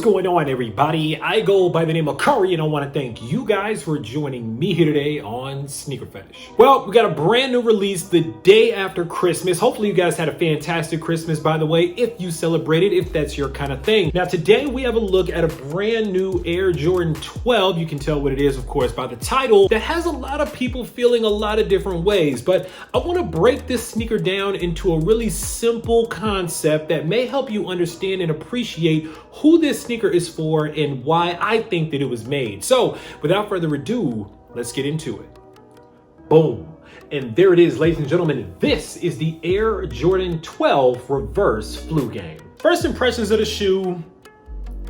going on, everybody? I go by the name of Curry, and I want to thank you guys for joining me here today on Sneaker Fetish. Well, we got a brand new release the day after Christmas. Hopefully you guys had a fantastic Christmas, by the way, if you celebrated, if that's your kind of thing. Now, today we have a look at a brand new Air Jordan 12. You can tell what it is, of course, by the title. That has a lot of people feeling a lot of different ways, but I want to break this sneaker down into a really simple concept that may help you understand and appreciate who this sneaker is for and why I think that it was made. So without further ado, let's get into it. Boom. And there it is, ladies and gentlemen. This is the Air Jordan 12 Reverse Flu Game. First impressions of the shoe,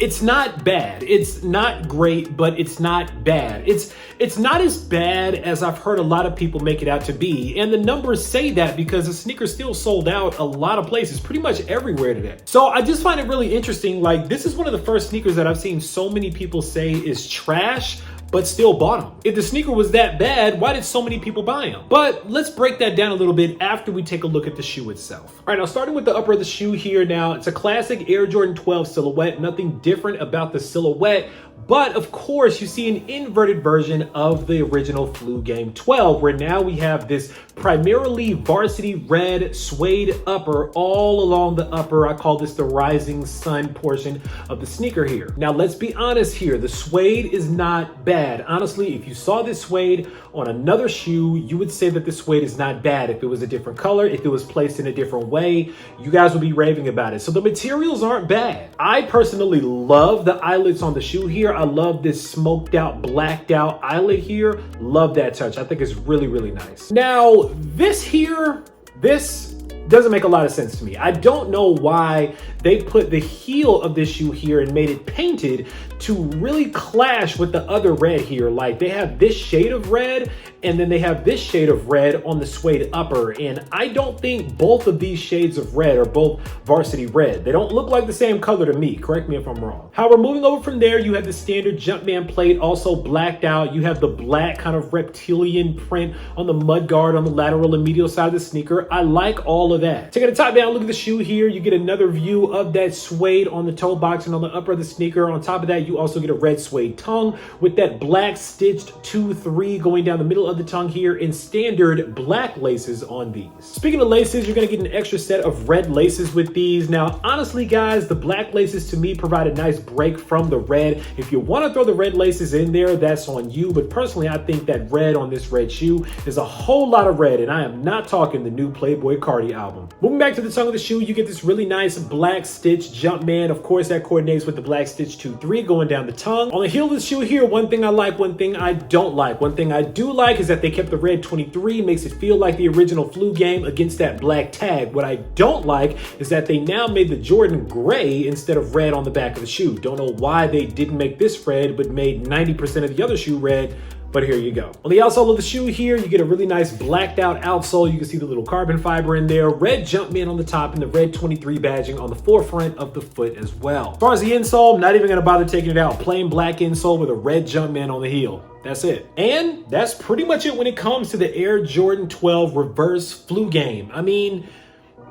it's not bad. It's not great, but it's not bad. It's not as bad as I've heard a lot of people make it out to be. And the numbers say that because the sneaker still sold out a lot of places, pretty much everywhere today. So I just find it really interesting. Like, this is one of the first sneakers that I've seen so many people say is trash, but still bought them. If the sneaker was that bad, why did so many people buy them? But let's break that down a little bit after we take a look at the shoe itself. All right, now starting with the upper of the shoe here. Now, it's a classic Air Jordan 12 silhouette, nothing different about the silhouette, but of course you see an inverted version of the original Flu Game 12, where now we have this primarily varsity red suede upper all along the upper. I call this the rising sun portion of the sneaker here. Now, let's be honest here. The suede is not bad. Honestly, if you saw this suede on another shoe, you would say that the suede is not bad. If it was a different color, if it was placed in a different way, you guys would be raving about it. So the materials aren't bad. I personally love the eyelets on the shoe here. I love this smoked out, blacked out eyelet here. Love that touch. I think it's really, really nice. Now, this here, this doesn't make a lot of sense to me. I don't know why they put the heel of this shoe here and made it painted to really clash with the other red here. Like, they have this shade of red and then they have this shade of red on the suede upper. And I don't think both of these shades of red are both varsity red. They don't look like the same color to me. Correct me if I'm wrong. However, moving over from there, you have the standard Jumpman plate also blacked out. You have the black kind of reptilian print on the mudguard on the lateral and medial side of the sneaker. I like all of that. Taking the top down, look at the shoe here. You get another view of that suede on the toe box and on the upper of the sneaker. On top of that, you also get a red suede tongue with that black stitched 2-3 going down the middle of the tongue here in standard black laces on these. Speaking of laces, you're gonna get an extra set of red laces with these. Now, honestly, guys, the black laces to me provide a nice break from the red. If you want to throw the red laces in there, that's on you. But personally, I think that red on this red shoe is a whole lot of red, and I am not talking the new Playboi Carti album. Moving back to the tongue of the shoe, you get this really nice black stitch Jumpman. Of course, that coordinates with the black stitch 2-3 going down the tongue. On the heel of the shoe here, one thing I like, one thing I don't like. One thing I do like is that they kept the red 23, makes it feel like the original Flu Game against that black tag. What I don't like is that they now made the Jordan gray instead of red on the back of the shoe. Don't know why they didn't make this red, but made 90% of the other shoe red. But here you go. On the outsole of the shoe here, you get a really nice blacked out outsole. You can see the little carbon fiber in there, red Jumpman on the top, and the red 23 badging on the forefront of the foot as well. As far as the insole, I'm not even gonna bother taking it out. Plain black insole with a red Jumpman on the heel. That's it. And that's pretty much it when it comes to the Air Jordan 12 Reverse Flu Game. I mean,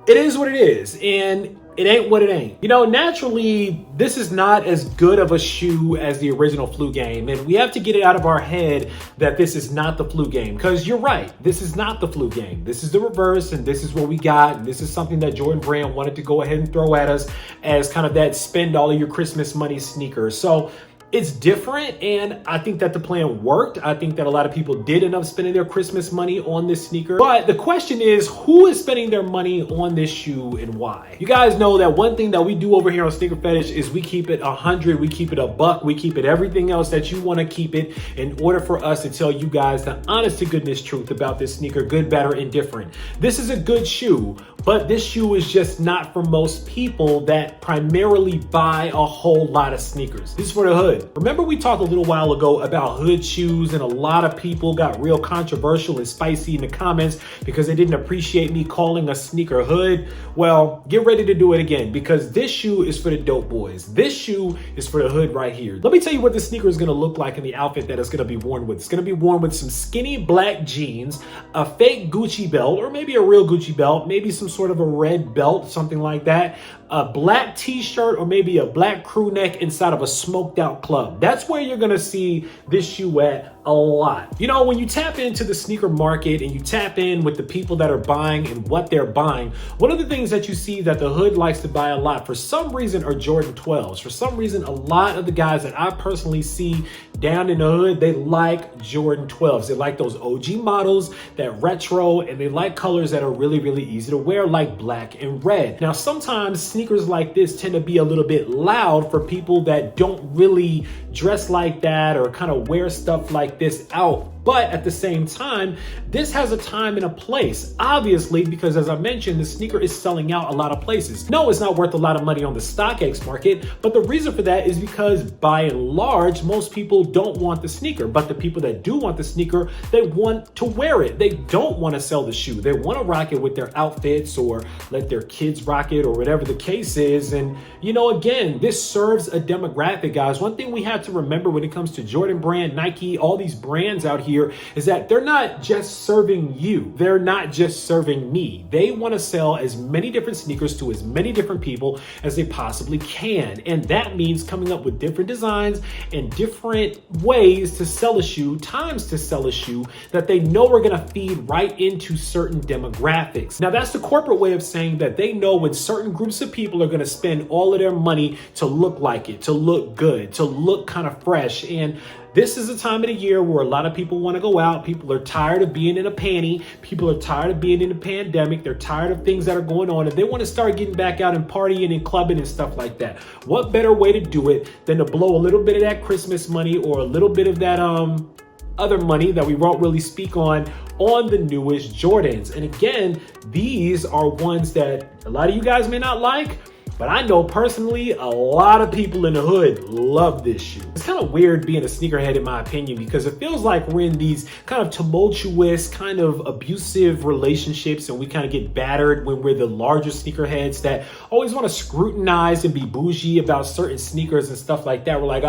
it is what it is, and it ain't what it ain't. You know, naturally, this is not as good of a shoe as the original Flu Game, and we have to get it out of our head that this is not the Flu Game, because you're right, this is not the Flu Game. This is the reverse, and this is what we got, and this is something that Jordan Brand wanted to go ahead and throw at us as kind of that spend all of your Christmas money sneaker. So it's different, and I think that the plan worked. I think that a lot of people did end up spending their Christmas money on this sneaker. But the question is, who is spending their money on this shoe and why? You guys know that one thing that we do over here on Sneaker Fetish is we keep it 100, we keep it a buck, we keep it everything else that you want to keep it in order for us to tell you guys the honest to goodness truth about this sneaker, good, bad, or indifferent. This is a good shoe, but this shoe is just not for most people that primarily buy a whole lot of sneakers. This is for the hood. Remember we talked a little while ago about hood shoes, and a lot of people got real controversial and spicy in the comments because they didn't appreciate me calling a sneaker hood. Well, get ready to do it again, because this shoe is for the dope boys. This shoe is for the hood right here. Let me tell you what this sneaker is going to look like in the outfit that it's going to be worn with. It's going to be worn with some skinny black jeans, a fake Gucci belt, or maybe a real Gucci belt, maybe some sort of a red belt, something like that. a black t-shirt or maybe a black crew neck inside of a smoked out club. That's where you're gonna see this shoe at a lot. You know, when you tap into the sneaker market and you tap in with the people that are buying and what they're buying, one of the things that you see that the hood likes to buy a lot for some reason are Jordan 12s. For some reason, a lot of the guys that I personally see down in the hood, they like Jordan 12s. They like those OG models, that retro, and they like colors that are really, really easy to wear, like black and red. Now, sometimes sneakers like this tend to be a little bit loud for people that don't really dress like that or kind of wear stuff like this out. But at the same time, this has a time and a place, obviously, because as I mentioned, the sneaker is selling out a lot of places. No, it's not worth a lot of money on the StockX market, but the reason for that is because by and large, most people don't want the sneaker, but the people that do want the sneaker, they want to wear it. They don't want to sell the shoe. They want to rock it with their outfits or let their kids rock it or whatever the case is. And, you know, again, this serves a demographic, guys. One thing we have to remember when it comes to Jordan Brand, Nike, all these brands out here is that they're not just serving you. They're not just serving me. They want to sell as many different sneakers to as many different people as they possibly can. And that means coming up with different designs and different ways to sell a shoe, times to sell a shoe that they know are going to feed right into certain demographics. Now, that's the corporate way of saying that they know when certain groups of people are going to spend all of their money to look like it, to look good, to look kind of fresh. And this is a time of the year where a lot of people want to go out. People are tired of being in a panty. People are tired of being in a pandemic. They're tired of things that are going on, and they want to start getting back out and partying and clubbing and stuff like that. What better way to do it than to blow a little bit of that Christmas money or a little bit of that other money that we won't really speak on the newest Jordans. And again, these are ones that a lot of you guys may not like, but I know personally, a lot of people in the hood love this shoe. It's kind of weird being a sneakerhead in my opinion, because it feels like we're in these kind of tumultuous, kind of abusive relationships, and we kind of get battered when we're the larger sneakerheads that always want to scrutinize and be bougie about certain sneakers and stuff like that. We're like,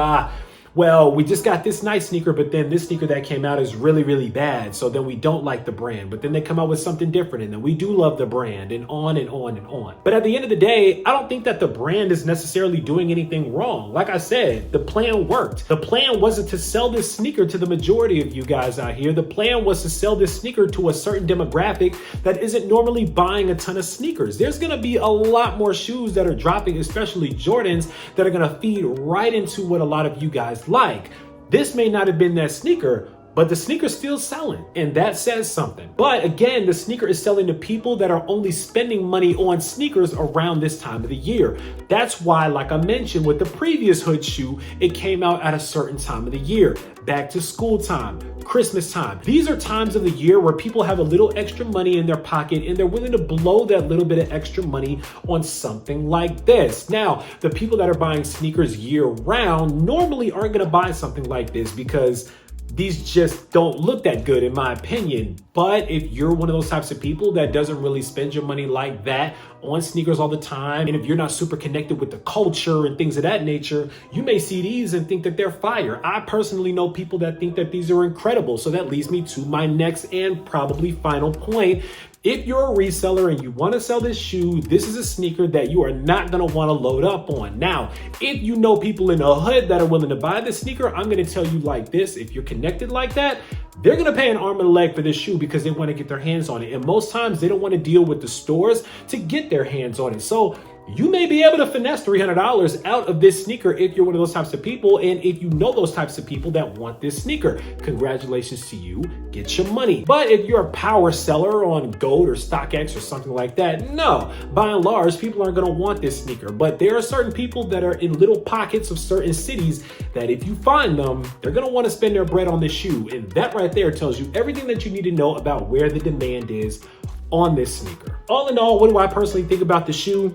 well, we just got this nice sneaker, but then this sneaker that came out is really, really bad. So then we don't like the brand, but then they come out with something different and then we do love the brand, and on and on and on. But at the end of the day, I don't think that the brand is necessarily doing anything wrong. Like I said, the plan worked. The plan wasn't to sell this sneaker to the majority of you guys out here. The plan was to sell this sneaker to a certain demographic that isn't normally buying a ton of sneakers. There's gonna be a lot more shoes that are dropping, especially Jordans, that are gonna feed right into what a lot of you guys like. This may not have been that sneaker, but the sneaker's still selling, and that says something. But again, the sneaker is selling to people that are only spending money on sneakers around this time of the year. That's why, like I mentioned with the previous hood shoe, it came out at a certain time of the year. Back to school time, Christmas time. These are times of the year where people have a little extra money in their pocket and they're willing to blow that little bit of extra money on something like this. Now, the people that are buying sneakers year round normally aren't gonna buy something like this because these just don't look that good in my opinion. But if you're one of those types of people that doesn't really spend your money like that on sneakers all the time, and if you're not super connected with the culture and things of that nature, you may see these and think that they're fire. I personally know people that think that these are incredible. So that leads me to my next and probably final point. If you're a reseller and you want to sell this shoe, this is a sneaker that you are not going to want to load up on. Now, if you know people in the hood that are willing to buy this sneaker, I'm going to tell you like this. If you're connected like that, they're going to pay an arm and a leg for this shoe because they want to get their hands on it. And most times they don't want to deal with the stores to get their hands on it. So you may be able to finesse $300 out of this sneaker if you're one of those types of people. And if you know those types of people that want this sneaker, congratulations to you, get your money. But if you're a power seller on Gold or StockX or something like that, no, by and large, people aren't gonna want this sneaker. But there are certain people that are in little pockets of certain cities that if you find them, they're gonna wanna spend their bread on this shoe. And that right there tells you everything that you need to know about where the demand is on this sneaker. All in all, what do I personally think about the shoe?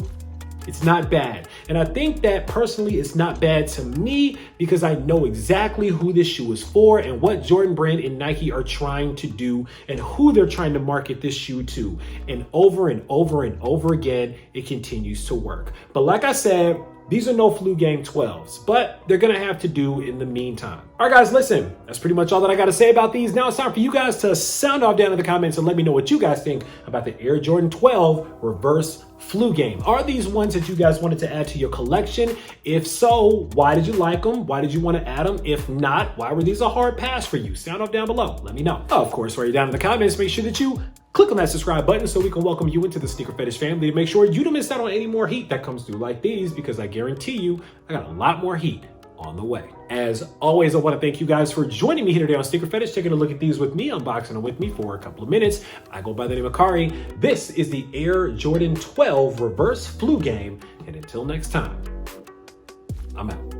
It's not bad. And I think that personally it's not bad to me because I know exactly who this shoe is for and what Jordan Brand and Nike are trying to do and who they're trying to market this shoe to. And over and over and over again, it continues to work. But like I said, These are no flu game 12s, but they're gonna have to do in the meantime. All right, guys, listen, that's pretty much all that I gotta say about these. Now it's time for you guys to sound off down in the comments and let me know what you guys think about the Air Jordan 12 reverse flu game. Are these ones that you guys wanted to add to your collection? If so, why did you like them? Why did you want to add them? If not, why were these a hard pass for you? Sound off down below. Let me know. Of course, while you're down in the comments, make sure that you click on that subscribe button so we can welcome you into the Sneaker Fetish family to make sure you don't miss out on any more heat that comes through like these, because I guarantee you, I got a lot more heat on the way. As always, I want to thank you guys for joining me here today on Sneaker Fetish, taking a look at these with me, unboxing them with me for a couple of minutes. I go by the name of Kari. This is the Air Jordan 12 reverse flu game. And until next time, I'm out.